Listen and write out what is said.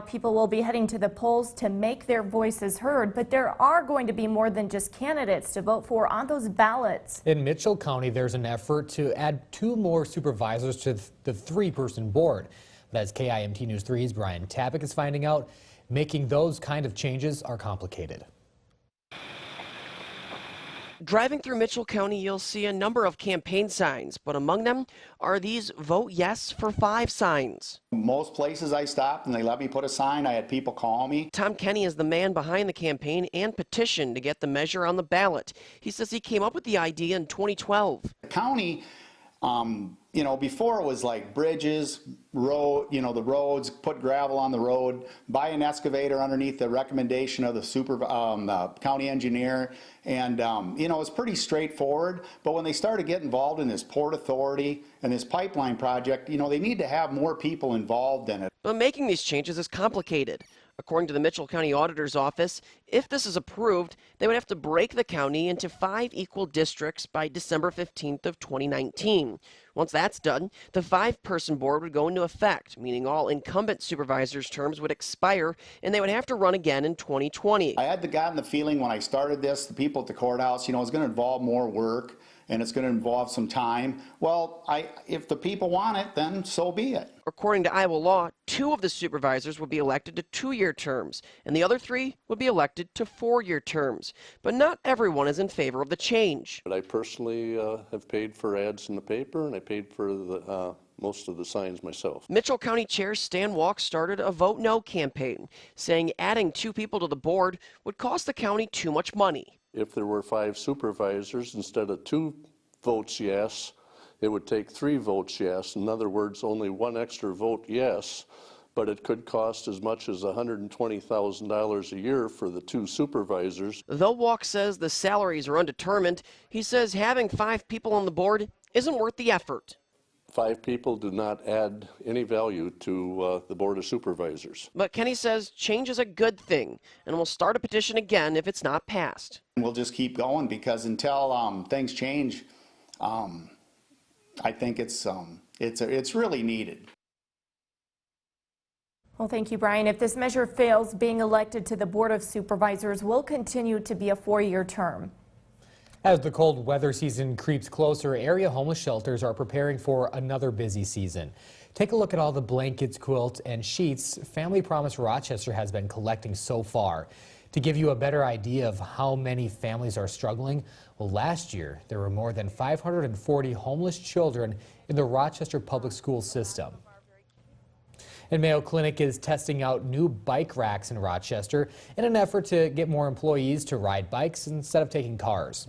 People will be heading to the polls to make their voices heard, but there are going to be more than just candidates to vote for on those ballots. In Mitchell County, there's an effort to add 2 more supervisors to the 3-person board. But as KIMT News 3's Brian Tabak is finding out, making those kind of changes are complicated. Driving through Mitchell County, you'll see a number of campaign signs, but among them are these Vote Yes for 5 signs. Most places I stopped and they let me put a sign, I had people call me. Tom Kenny is the man behind the campaign and petition to get the measure on the ballot. He says he came up with the idea in 2012. The county, before it was like bridges, the roads, put gravel on the road, buy an excavator underneath the recommendation of the county engineer, and it's pretty straightforward. But when they started getting involved in this Port Authority and this pipeline project, they need to have more people involved in it. But making these changes is complicated. According to the Mitchell County Auditor's Office, if this is approved, they would have to break the county into 5 equal districts by December 15th of 2019. Once that's done, the 5-person board would go into effect, meaning all incumbent supervisors' terms would expire and they would have to run again in 2020. I had gotten the feeling when I started this, the people at the courthouse, it's going to involve more work and it's going to involve some time. Well, if the people want it, then so be it. According to Iowa law, 2 of the supervisors would be elected to 2-year terms, and the other 3 would be elected to 4-year terms. But not everyone is in favor of the change. I personally have paid for ads in the paper, and I paid for most of the signs myself. Mitchell County Chair Stan Walk started a Vote No campaign, saying adding 2 people to the board would cost the county too much money. If there were 5 supervisors instead of 2 votes yes, it would take 3 votes yes. In other words, only 1 extra vote yes, but it could cost as much as $120,000 a year for the 2 supervisors. Though Walk says the salaries are undetermined, he says having 5 people on the board isn't worth the effort. 5 people do not add any value to the Board of Supervisors. But Kenny says change is a good thing, and will start a petition again if it's not passed. We'll just keep going because until things change, I think it's really needed. Well, thank you, Brian. If this measure fails, being elected to the Board of Supervisors will continue to be a 4-year term. As the cold weather season creeps closer, area homeless shelters are preparing for another busy season. Take a look at all the blankets, quilts, and sheets Family Promise Rochester has been collecting so far. To give you a better idea of how many families are struggling, well, last year there were more than 540 homeless children in the Rochester public school system. And Mayo Clinic is testing out new bike racks in Rochester in an effort to get more employees to ride bikes instead of taking cars.